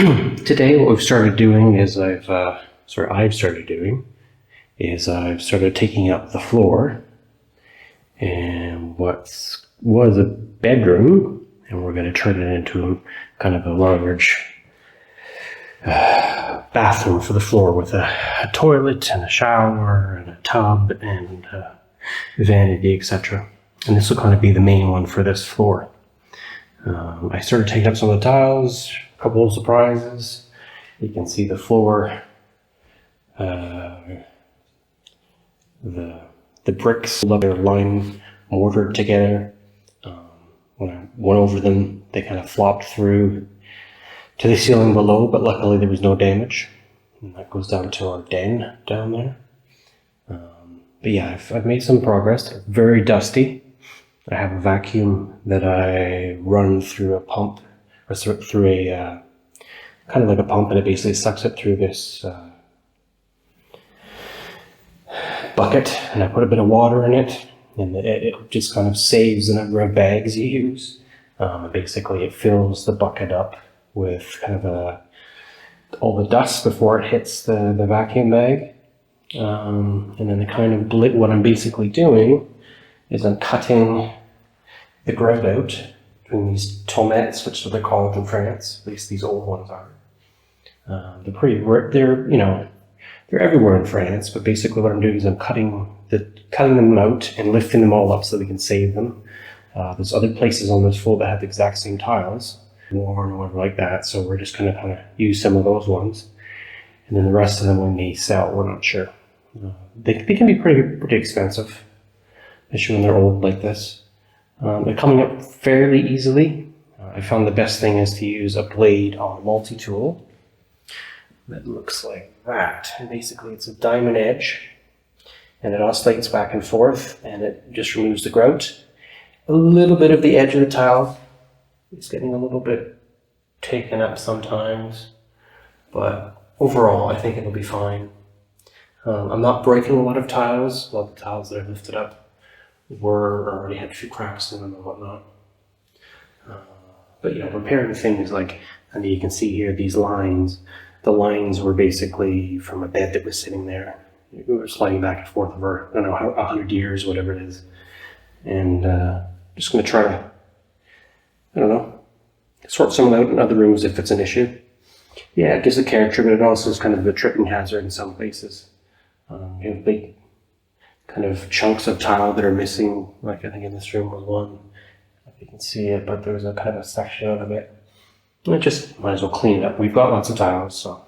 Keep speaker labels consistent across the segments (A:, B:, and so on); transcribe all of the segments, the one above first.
A: Today what we've started doing is I've started taking up the floor and what was a bedroom, and we're going to turn it into kind of a large bathroom for the floor with a toilet and a shower and a tub and vanity, etc. And this will kind of be the main one for this floor. I started taking up some of the tiles, a couple of surprises. You can see the floor, the bricks, they're lime mortared together. When I went over them, they kind of flopped through to the ceiling below, but luckily there was no damage. And that goes down to our den down there. But yeah, I've made some progress. They're very dusty. I have a vacuum that I run through a pump, or through a kind of like a pump, and it basically sucks it through this bucket, and I put a bit of water in it, and it just kind of saves the number of bags you use. Basically, it fills the bucket up with kind of all the dust before it hits the vacuum bag. And then what I'm basically doing is I'm cutting the grout out between these tomates, which they're called in France. At least these old ones are. They're everywhere in France, but basically what I'm doing is I'm cutting them out and lifting them all up so we can save them. There's other places on this floor that have the exact same tiles, worn or whatever like that, so we're just going to kind of use some of those ones. And then the rest of them we may sell, we're not sure. They can be pretty expensive, especially when they're old like this. They're coming up fairly easily. I found the best thing is to use a blade on a multi-tool that looks like that. And basically it's a diamond edge, and it oscillates back and forth, and it just removes the grout. A little bit of the edge of the tile is getting a little bit taken up sometimes, but overall I think it'll be fine. I'm not breaking a lot of tiles. A lot of the tiles that I've lifted up already had a few cracks in them and whatnot. But yeah, repairing things like, and you can see here these lines. The lines were basically from a bed that was sitting there. We were sliding back and forth over, I don't know, 100 years, whatever it is. And just going to try to, I don't know, sort some out in other rooms if it's an issue. Yeah, it gives a character, but it also is kind of a tripping hazard in some places. You have big kind of chunks of tile that are missing, like I think in this room was one. If you can see it, but there was a kind of a section out of it. I just might as well clean it up. We've got lots of tiles, so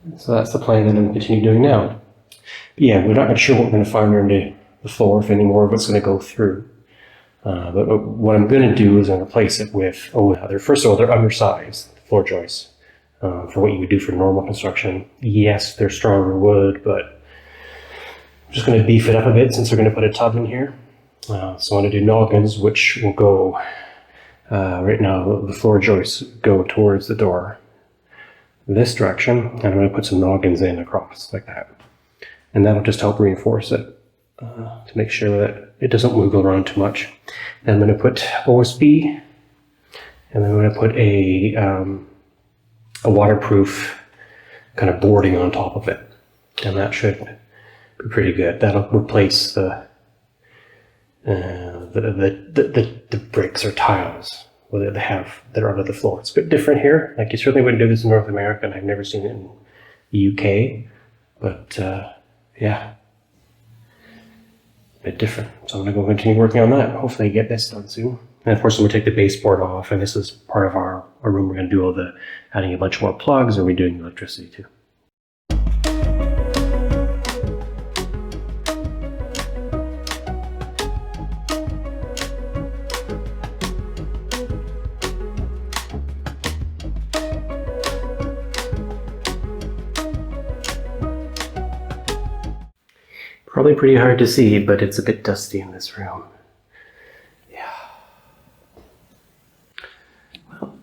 A: that's the plan that I'm going to continue doing now. But yeah, we're not sure what we're going to find under the floor, if any more of it's going to go through. But what I'm going to do is I'm going to replace it with, first of all, they're undersized, the floor joists, for what you would do for normal construction. Yes, they're stronger wood, but I'm just going to beef it up a bit since we're going to put a tub in here. So I'm going to do noggins, which will go, right now the floor joists go towards the door this direction, and I'm going to put some noggins in across like that. And that'll just help reinforce it to make sure that it doesn't wiggle around too much. And I'm going to put OSB, and then I'm going to put a waterproof kind of boarding on top of it. And that should be pretty good. That'll replace the bricks or tiles that are under the floor. It's a bit different here. Like, you certainly wouldn't do this in North America, and I've never seen it in the UK. But yeah, a bit different. So I'm going to go continue working on that. Hopefully get this done soon. And of course I'm going to take the baseboard off, and this is part of our room. We're going to do all the adding a bunch more plugs, and we're doing electricity too. Probably pretty hard to see, but it's a bit dusty in this room. Yeah. Well,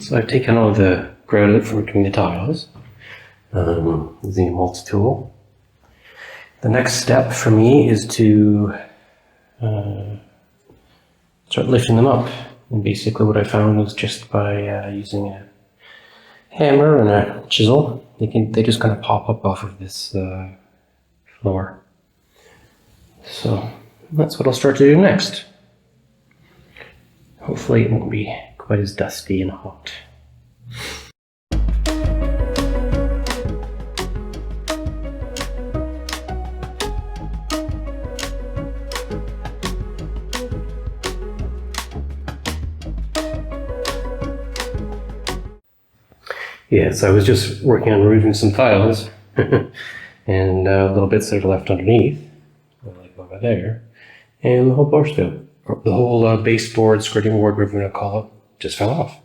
A: so I've taken all the grout out from between the tiles using a multi-tool. The next step for me is to start lifting them up. And basically what I found was just by using hammer and a chisel. They just kind of pop up off of this floor. So that's what I'll start to do next. Hopefully it won't be quite as dusty and hot. Yes, I was just working on removing some tiles and little bits that are left underneath, like over there, and the whole the whole baseboard, skirting board, whatever we're going to call it, just fell off.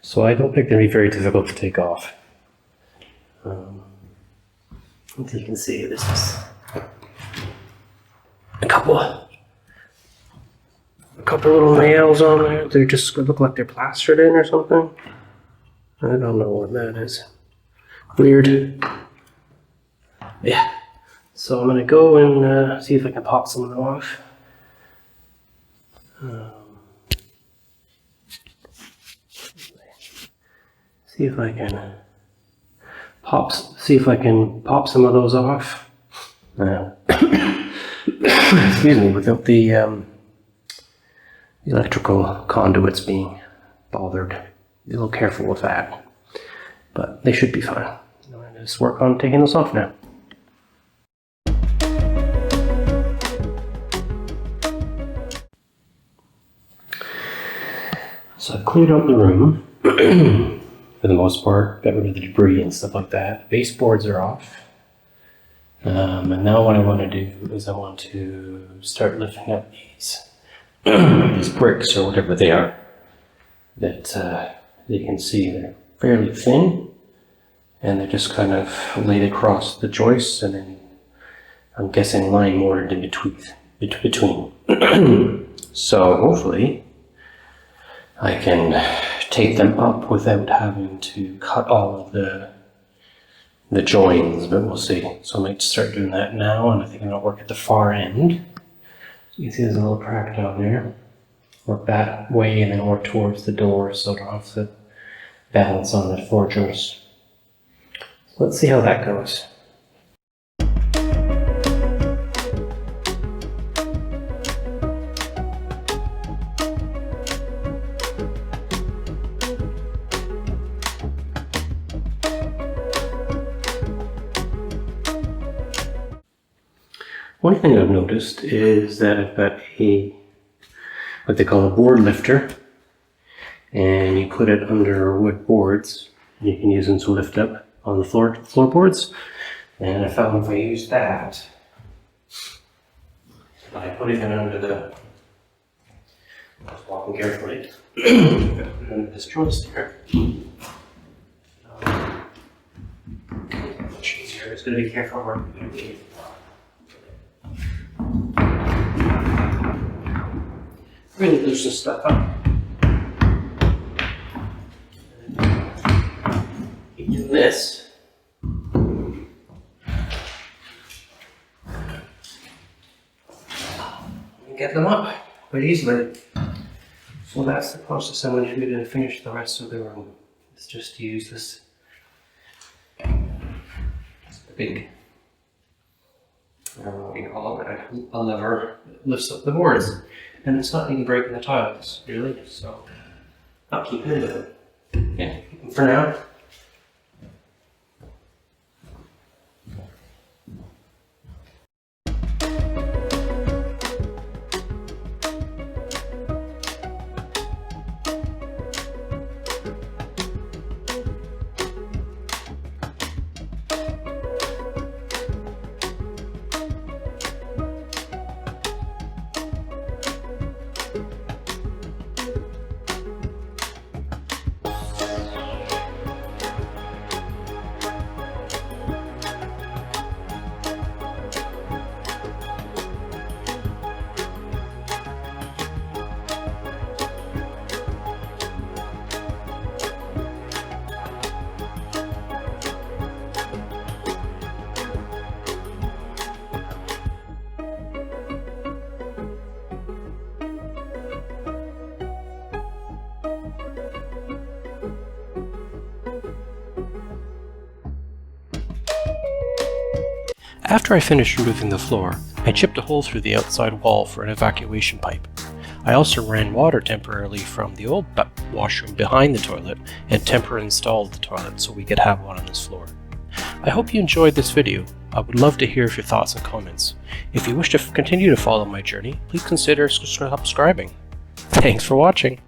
A: So I don't think they'd be very difficult to take off. As you can see, this is a couple little nails on there. They just look like they're plastered in or something. I don't know what that is. Weird. Yeah. So I'm gonna go and see if I can pop some of them off. See if I can pop some of those off. Excuse me, without the electrical conduits being bothered. Be a little careful with that, but they should be fine. I'm going to just work on taking this off now. So I've cleared out the room for the most part, got rid of the debris and stuff like that. Baseboards are off. And now what I want to do is I want to start lifting up these bricks or whatever they are that you can see they're fairly thin and they're just kind of laid across the joists and then I'm guessing line mortared in between. So hopefully I can take them up without having to cut all of the joins, but we'll see. So I might start doing that now, and I think I'm going to work at the far end. You can see there's a little crack down there. Work that way and then work towards the door so I don't have to balance on the floor joist. Let's see how that goes. One thing I've noticed is that I've got what they call a board lifter, and you put it under wood boards. You can use them to lift up on the floorboards. And I found if I use that, by putting it under the, I was walking carefully, under this joist here. Much easier. It's going to be careful working. Really loosen this stuff up. Keep doing this. And get them up quite easily. So that's the process I'm going to do to finish the rest of the room. It's just to use this big, I don't know what you call it, a lever that lifts up the boards. And it's not even breaking the tiles, really, so I'll keep it with it. Yeah, for now. After I finished removing the floor, I chipped a hole through the outside wall for an evacuation pipe. I also ran water temporarily from the old washroom behind the toilet and temporarily installed the toilet so we could have one on this floor. I hope you enjoyed this video. I would love to hear your thoughts and comments. If you wish to continue to follow my journey, please consider subscribing. Thanks for watching.